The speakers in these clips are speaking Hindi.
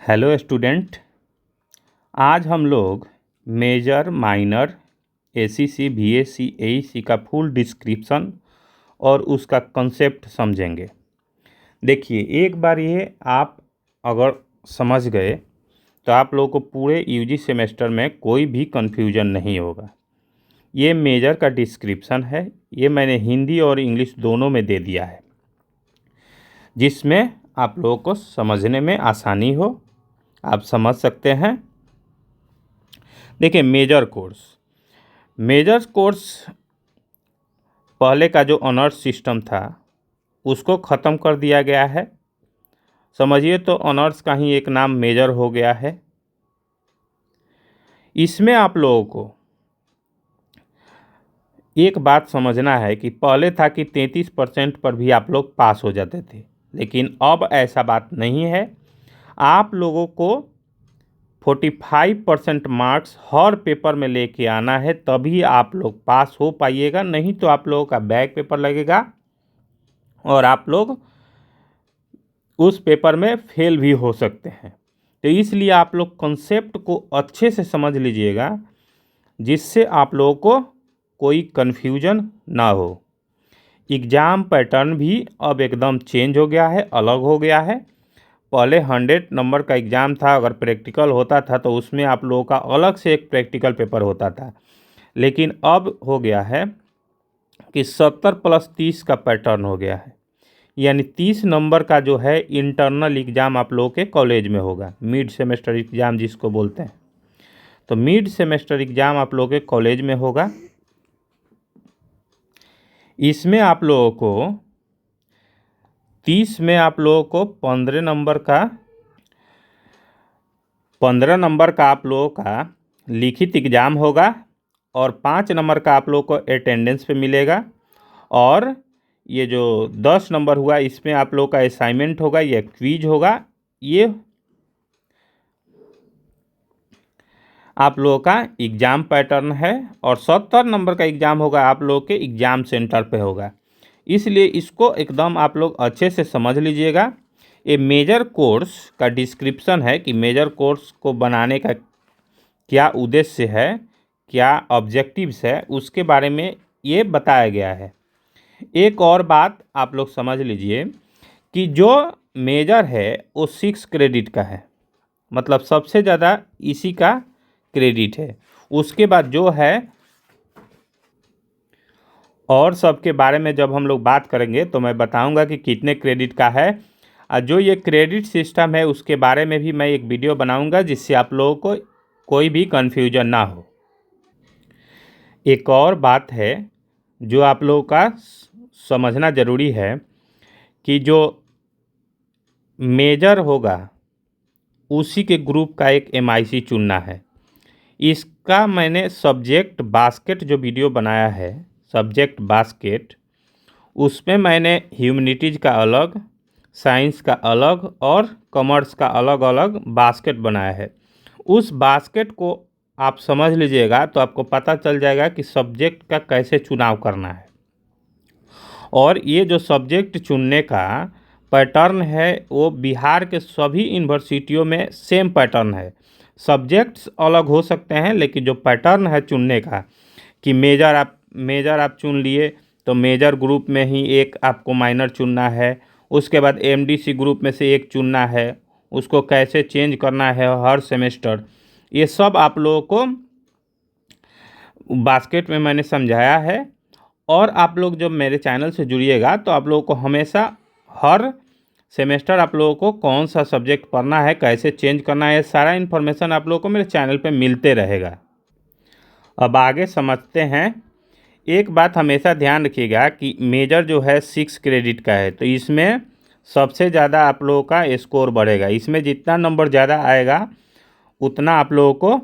Hello student. आज हम लोग major minor ACC BSC AEC का फुल डिस्क्रिप्शन और उसका कंसेप्ट समझेंगे। देखिए, एक बार ये आप अगर समझ गए तो आप लोगों को पूरे यूजी सेमेस्टर में कोई भी कन्फ्यूजन नहीं होगा। ये मेजर का डिस्क्रिप्शन है, ये मैंने हिंदी और इंग्लिश दोनों में दे दिया है, जिसमें आप लोगों को समझने में आसानी हो, आप समझ सकते हैं। देखिए, मेजर कोर्स पहले का जो ऑनर्स सिस्टम था उसको ख़त्म कर दिया गया है। समझिए तो ऑनर्स का ही एक नाम मेजर हो गया है। इसमें आप लोगों को एक बात समझना है कि पहले था कि 33% पर भी आप लोग पास हो जाते थे, लेकिन अब ऐसा बात नहीं है। आप लोगों को 45% मार्क्स हर पेपर में लेके आना है, तभी आप लोग पास हो पाइएगा, नहीं तो आप लोगों का बैक पेपर लगेगा और आप लोग उस पेपर में फेल भी हो सकते हैं। तो इसलिए आप लोग कंसेप्ट को अच्छे से समझ लीजिएगा, जिससे आप लोगों को कोई कन्फ्यूजन ना हो। एग्ज़ाम पैटर्न भी अब एकदम चेंज हो गया है, अलग हो गया है। पहले 100 नंबर का एग्ज़ाम था, अगर प्रैक्टिकल होता था तो उसमें आप लोगों का अलग से एक प्रैक्टिकल पेपर होता था, लेकिन अब हो गया है कि 70+30 का पैटर्न हो गया है। यानी 30 नंबर का जो है इंटरनल एग्ज़ाम आप लोगों के कॉलेज में होगा, मिड सेमेस्टर एग्ज़ाम जिसको बोलते हैं। तो मिड सेमेस्टर एग्ज़ाम आप लोगों के कॉलेज में होगा। इसमें आप लोगों को 30 में आप लोगों को 15 नंबर का आप लोगों का लिखित एग्ज़ाम होगा और 5 नंबर का आप लोगों को अटेंडेंस पे मिलेगा। और ये जो 10 नंबर हुआ, इसमें आप लोगों का असाइनमेंट होगा या क्विज होगा। ये आप लोगों का एग्ज़ाम पैटर्न है। और 70 नंबर का एग्ज़ाम होगा, आप लोगों के एग्ज़ाम सेंटर पे होगा। इसलिए इसको एकदम आप लोग अच्छे से समझ लीजिएगा। ये मेजर कोर्स का डिस्क्रिप्शन है कि मेजर कोर्स को बनाने का क्या उद्देश्य है, क्या ऑब्जेक्टिव्स है, उसके बारे में ये बताया गया है। एक और बात आप लोग समझ लीजिए कि जो मेजर है वो 6 क्रेडिट का है, मतलब सबसे ज़्यादा इसी का क्रेडिट है। उसके बाद जो है और सबके बारे में जब हम लोग बात करेंगे तो मैं बताऊंगा कि कितने क्रेडिट का है। और जो ये क्रेडिट सिस्टम है उसके बारे में भी मैं एक वीडियो बनाऊंगा, जिससे आप लोगों को कोई भी कन्फ्यूजन ना हो। एक और बात है जो आप लोगों का समझना ज़रूरी है कि जो मेजर होगा उसी के ग्रुप का एक एमआईसी चुनना है। इसका मैंने सब्जेक्ट बास्केट जो वीडियो बनाया है, सब्जेक्ट बास्केट, उसमें मैंने ह्यूमैनिटीज़ का अलग, साइंस का अलग और कॉमर्स का अलग अलग बास्केट बनाया है। उस बास्केट को आप समझ लीजिएगा तो आपको पता चल जाएगा कि सब्जेक्ट का कैसे चुनाव करना है। और ये जो सब्जेक्ट चुनने का पैटर्न है वो बिहार के सभी यूनिवर्सिटियों में सेम पैटर्न है। सब्जेक्ट्स अलग हो सकते हैं, लेकिन जो पैटर्न है चुनने का कि मेजर आप चुन लिए तो मेजर ग्रुप में ही एक आपको माइनर चुनना है। उसके बाद एमडीसी ग्रुप में से एक चुनना है, उसको कैसे चेंज करना है हर सेमेस्टर, ये सब आप लोगों को बास्केट में मैंने समझाया है। और आप लोग जब मेरे चैनल से जुड़िएगा तो आप लोगों को हमेशा हर सेमेस्टर आप लोगों को कौन सा सब्जेक्ट पढ़ना है, कैसे चेंज करना है, सारा इन्फॉर्मेशन आप लोगों को मेरे चैनल पे मिलते रहेगा। अब आगे समझते हैं। एक बात हमेशा ध्यान रखिएगा कि मेजर जो है 6 क्रेडिट का है, तो इसमें सबसे ज़्यादा आप लोगों का स्कोर बढ़ेगा। इसमें जितना नंबर ज़्यादा आएगा उतना आप लोगों को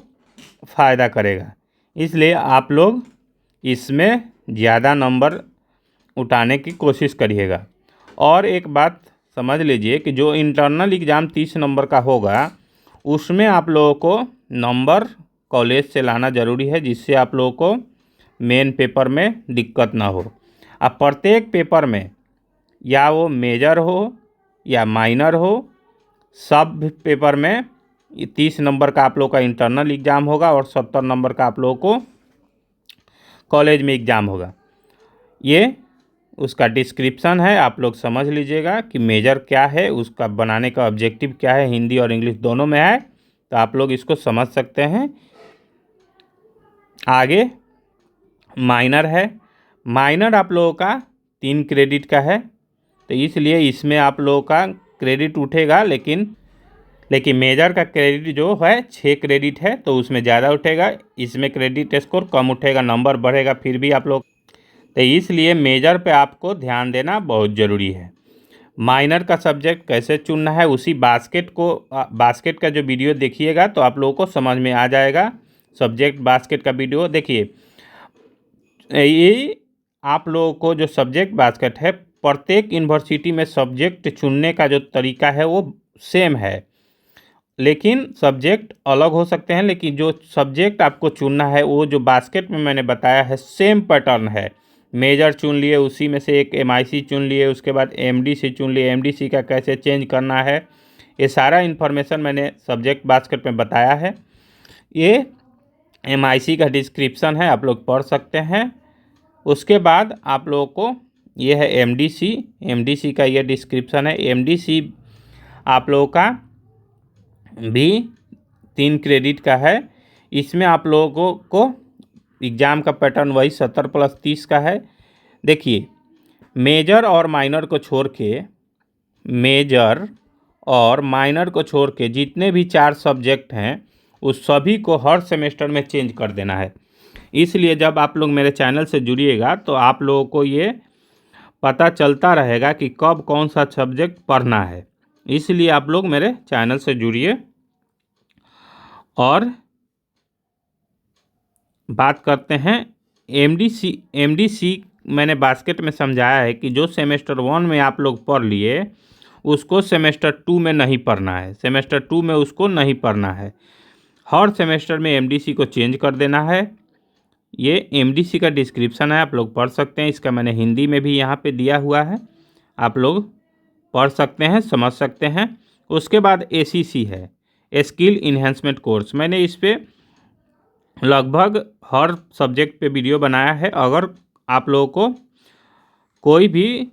फ़ायदा करेगा। इसलिए आप लोग इसमें ज़्यादा नंबर उठाने की कोशिश करिएगा। और एक बात समझ लीजिए कि जो इंटरनल एग्ज़ाम 30 नंबर का होगा, उसमें आप लोगों को नंबर कॉलेज से लाना ज़रूरी है, जिससे आप लोगों को मेन पेपर में दिक्कत ना हो। अब प्रत्येक पेपर में, या वो मेजर हो या माइनर हो, सब पेपर में 30 नंबर का आप लोग का इंटरनल एग्ज़ाम होगा और 70 नंबर का आप लोगों को कॉलेज में एग्ज़ाम होगा। ये उसका डिस्क्रिप्शन है, आप लोग समझ लीजिएगा कि मेजर क्या है, उसका बनाने का ऑब्जेक्टिव क्या है, हिंदी और इंग्लिश दोनों में है, तो आप लोग इसको समझ सकते हैं। आगे माइनर है। माइनर आप लोगों का 3 क्रेडिट का है, तो इसलिए इसमें आप लोगों का क्रेडिट उठेगा, लेकिन मेजर का क्रेडिट जो है 6 क्रेडिट है, तो उसमें ज़्यादा उठेगा। इसमें क्रेडिट स्कोर कम उठेगा, नंबर बढ़ेगा फिर भी आप लोग, तो इसलिए मेजर पे आपको ध्यान देना बहुत ज़रूरी है। माइनर का सब्जेक्ट कैसे चुनना है, उसी बास्केट का जो वीडियो देखिएगा तो आप लोगों को समझ में आ जाएगा। सब्जेक्ट बास्केट का वीडियो देखिए। ये आप लोगों को जो सब्जेक्ट बास्केट है, प्रत्येक यूनिवर्सिटी में सब्जेक्ट चुनने का जो तरीका है वो सेम है, लेकिन सब्जेक्ट अलग हो सकते हैं, लेकिन जो सब्जेक्ट आपको चुनना है वो जो बास्केट में मैंने बताया है सेम पैटर्न है। मेजर चुन लिए, उसी में से एक एमआईसी चुन लिए, उसके बाद एमडीसी चुन लिए, एमडीसी का कैसे चेंज करना है, ये सारा इन्फॉर्मेशन मैंने सब्जेक्ट बास्केट में बताया है। ये एमआईसी का डिस्क्रिप्शन है, आप लोग पढ़ सकते हैं। उसके बाद आप लोगों को ये है एमडीसी का ये डिस्क्रिप्शन है। एमडीसी आप लोगों का भी 3 क्रेडिट का है। इसमें आप लोगों को एग्ज़ाम का पैटर्न वही 70 + 30 का है। देखिए, मेजर और माइनर को छोड़ के जितने भी 4 सब्जेक्ट हैं उस सभी को हर सेमेस्टर में चेंज कर देना है। इसलिए जब आप लोग मेरे चैनल से जुड़िएगा तो आप लोगों को ये पता चलता रहेगा कि कब कौन सा सब्जेक्ट पढ़ना है। इसलिए आप लोग मेरे चैनल से जुड़िए। और बात करते हैं एमडीसी मैंने बास्केट में समझाया है कि जो सेमेस्टर 1 में आप लोग पढ़ लिए उसको सेमेस्टर 2 में नहीं पढ़ना है, सेमेस्टर 2 में उसको नहीं पढ़ना है। हर सेमेस्टर में एमडीसी को चेंज कर देना है। ये एमडीसी का डिस्क्रिप्शन है, आप लोग पढ़ सकते हैं। इसका मैंने हिंदी में भी यहाँ पे दिया हुआ है, आप लोग पढ़ सकते हैं, समझ सकते हैं। उसके बाद एसीसी है, स्किल इन्हेंसमेंट कोर्स। मैंने इस पर लगभग हर सब्जेक्ट पे वीडियो बनाया है। अगर आप लोगों को कोई भी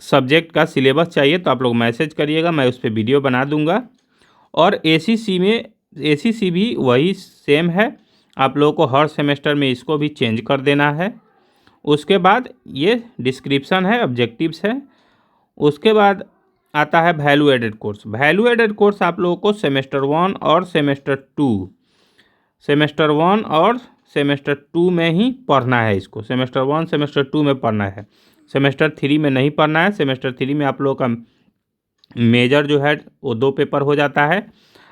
सब्जेक्ट का सिलेबस चाहिए तो आप लोग मैसेज करिएगा, मैं उस पर वीडियो बना दूंगा। और एसीसी भी वही सेम है, आप लोगों को हर सेमेस्टर में इसको भी चेंज कर देना है। उसके बाद ये डिस्क्रिप्शन है, ऑब्जेक्टिव्स है। उसके बाद आता है value added course. Value added course आप लोगों को सेमेस्टर 1 और सेमेस्टर 2 में ही पढ़ना है। इसको सेमेस्टर 1 सेमेस्टर 2 में पढ़ना है, सेमेस्टर 3 में नहीं पढ़ना है। सेमेस्टर 3 में आप लोगों का मेजर जो है वो 2 पेपर हो जाता है।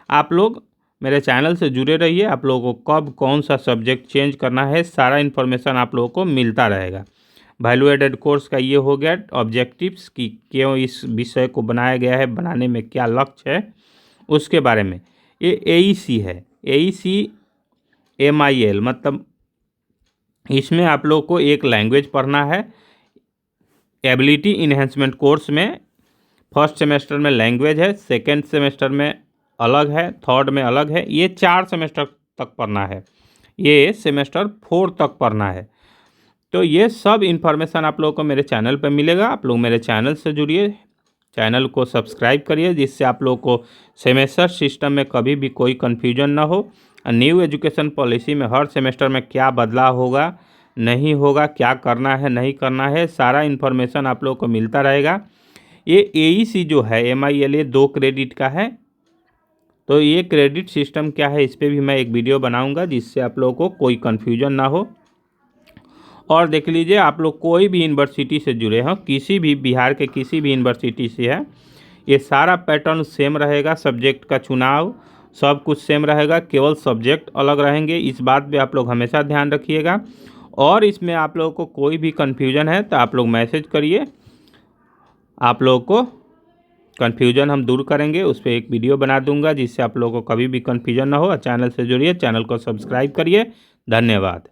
आप लोग मेरे चैनल से जुड़े रहिए, आप लोगों को कब कौन सा सब्जेक्ट चेंज करना है सारा इन्फॉर्मेशन आप लोगों को मिलता रहेगा। वैल्यू एडेड कोर्स का ये हो गया ऑब्जेक्टिव्स कि क्यों इस विषय को बनाया गया है, बनाने में क्या लक्ष्य है, उसके बारे में। ये एईसी है, एईसी MIL, मतलब इसमें आप लोग को एक लैंग्वेज पढ़ना है। एबिलिटी इन्हेंसमेंट कोर्स में फर्स्ट सेमेस्टर में लैंग्वेज है, सेकेंड सेमेस्टर में अलग है, थर्ड में अलग है। ये 4 सेमेस्टर तक पढ़ना है, ये सेमेस्टर 4 तक पढ़ना है। तो ये सब इन्फॉर्मेशन आप लोगों को मेरे चैनल पर मिलेगा। आप लोग मेरे चैनल से जुड़िए, चैनल को सब्सक्राइब करिए, जिससे आप लोगों को सेमेस्टर सिस्टम में कभी भी कोई कन्फ्यूजन ना हो। न्यू एजुकेशन पॉलिसी में हर सेमेस्टर में क्या बदलाव होगा, नहीं होगा, क्या करना है, नहीं करना है, सारा इन्फॉर्मेशन आप लोगों को मिलता रहेगा। ये एईसी जो है MIL, ये 2 क्रेडिट का है। तो ये क्रेडिट सिस्टम क्या है, इस पर भी मैं एक वीडियो बनाऊंगा, जिससे आप लोगों को कोई कन्फ्यूजन ना हो। और देख लीजिए, आप लोग कोई भी यूनिवर्सिटी से जुड़े हों, किसी भी बिहार के किसी भी यूनिवर्सिटी से है, ये सारा पैटर्न सेम रहेगा। सब्जेक्ट का चुनाव सब कुछ सेम रहेगा, केवल सब्जेक्ट अलग रहेंगे। इस बात पे आप लोग हमेशा ध्यान रखिएगा। और इसमें आप लोगों को कोई भी कन्फ्यूजन है तो आप लोग मैसेज करिए, आप लोगों को कन्फ्यूजन हम दूर करेंगे। उस पर एक वीडियो बना दूंगा, जिससे आप लोगों को कभी भी कन्फ्यूजन ना हो। चैनल से जुड़िए, चैनल को सब्सक्राइब करिए। धन्यवाद।